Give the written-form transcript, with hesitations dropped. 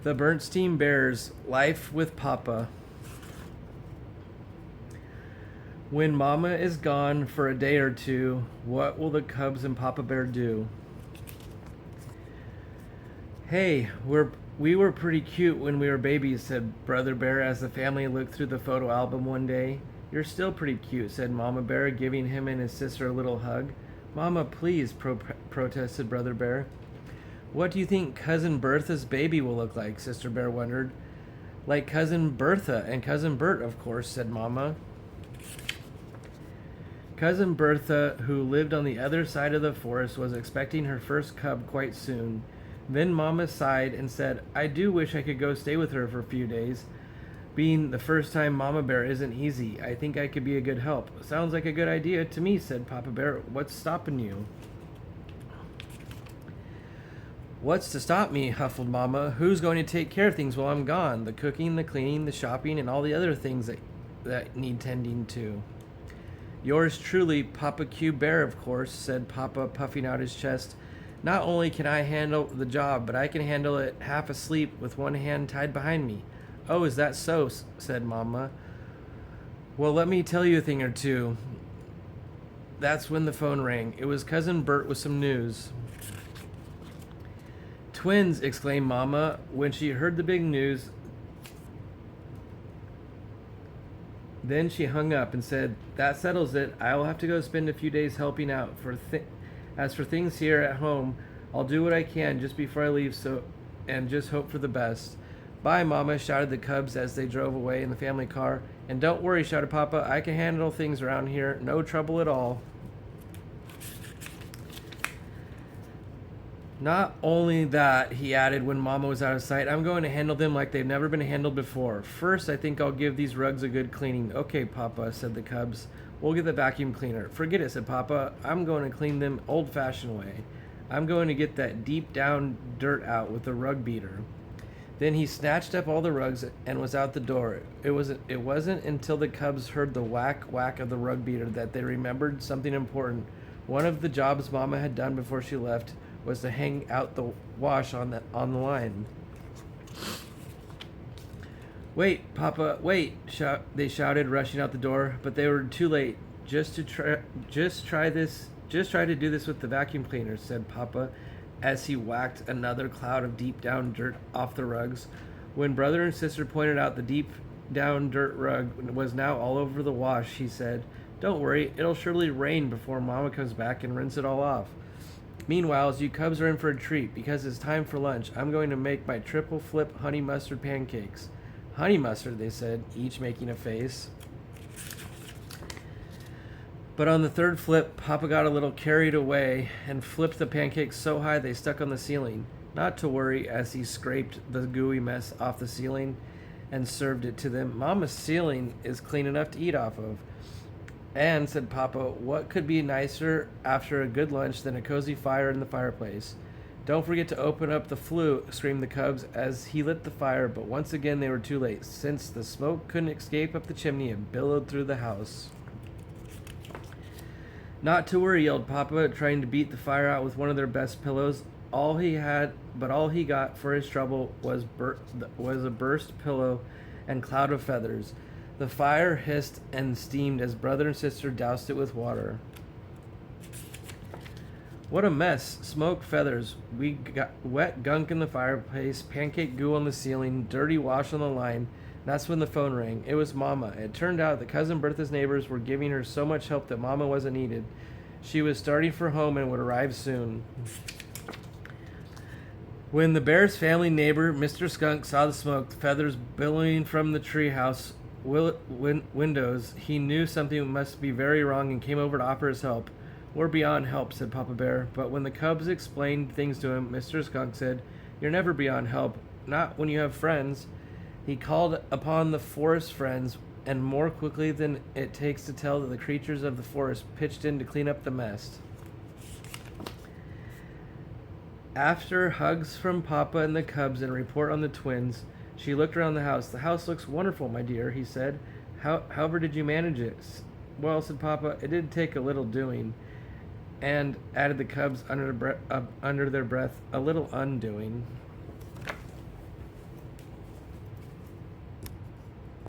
The Berenstain Bears Life with Papa. When Mama is gone for a day or two, what will the cubs and Papa Bear do? Hey, we were pretty cute when we were babies, said Brother Bear as the family looked through the photo album one day. You're still pretty cute, said Mama Bear, giving him and his sister a little hug. Mama, please, protested Brother Bear. What do you think Cousin Bertha's baby will look like? Sister Bear wondered. Like Cousin Bertha and Cousin Bert, of course, said Mama. Cousin Bertha, who lived on the other side of the forest, was expecting her first cub quite soon. Then Mama sighed and said, I do wish I could go stay with her for a few days. Being the first time Mama Bear isn't easy. I think I could be a good help. Sounds like a good idea to me, said Papa Bear. What's stopping you? What's to stop me? Huffled Mama. Who's going to take care of things while I'm gone? The cooking, the cleaning, the shopping, and all the other things that need tending to. Yours truly, Papa Q Bear, of course, said Papa, puffing out his chest. Not only can I handle the job, but I can handle it half asleep with one hand tied behind me. Oh, is that so? Said Mama. Well, let me tell you a thing or two. That's when the phone rang. It was Cousin Bert with some news. Twins, exclaimed Mama. When she heard the big news, then she hung up and said, That settles it. I will have to go spend a few days helping out. As for things here at home, I'll do what I can just before I leave and just hope for the best. Bye, Mama, shouted the cubs as they drove away in the family car. And don't worry, shouted Papa. I can handle things around here. No trouble at all. Not only that, he added when Mama was out of sight, I'm going to handle them like they've never been handled before. First, I think I'll give these rugs a good cleaning. Okay, Papa, said the cubs. We'll get the vacuum cleaner. Forget it, said Papa. I'm going to clean them old-fashioned way. I'm going to get that deep-down dirt out with the rug beater. Then he snatched up all the rugs and was out the door. It wasn't until the cubs heard the whack-whack of the rug beater that they remembered something important. One of the jobs Mama had done before she left was to hang out the wash on the line. Wait, Papa, wait, they shouted, rushing out the door, but they were too late. Just try to do this with the vacuum cleaner, said Papa, as he whacked another cloud of deep down dirt off the rugs. When brother and sister pointed out the deep down dirt rug was now all over the wash, he said, Don't worry, it'll surely rain before Mama comes back and rinse it all off. Meanwhile, you cubs are in for a treat, because it's time for lunch. I'm going to make my triple flip honey mustard pancakes. Honey mustard, they said, each making a face. But on the third flip, Papa got a little carried away and flipped the pancakes so high they stuck on the ceiling. Not to worry, as he scraped the gooey mess off the ceiling and served it to them. Mama's ceiling is clean enough to eat off of. And, said Papa, what could be nicer after a good lunch than a cozy fire in the fireplace? Don't forget to open up the flue, screamed the cubs as he lit the fire, but once again they were too late, since the smoke couldn't escape up the chimney and billowed through the house. Not to worry, yelled Papa, trying to beat the fire out with one of their best pillows. All he got for his trouble was a burst pillow and cloud of feathers. The fire hissed and steamed as brother and sister doused it with water. What a mess. Smoke, feathers. We got wet gunk in the fireplace, pancake goo on the ceiling, dirty wash on the line. That's when the phone rang. It was Mama. It turned out that Cousin Bertha's neighbors were giving her so much help that Mama wasn't needed. She was starting for home and would arrive soon. When the bear's family neighbor, Mr. Skunk, saw the smoke, feathers billowing from the treehouse windows, he knew something must be very wrong and came over to offer his help. We're beyond help, said Papa Bear, but when the cubs explained things to him, Mr. Skunk said, You're never beyond help, not when you have friends. He called upon the forest friends, and more quickly than it takes to tell that the creatures of the forest pitched in to clean up the mess. After hugs from Papa and the cubs and a report on the twins, she looked around the house. The house looks wonderful, my dear, he said. However did you manage it? Well, said Papa, it did take a little doing. And, added the cubs under their breath, a little undoing.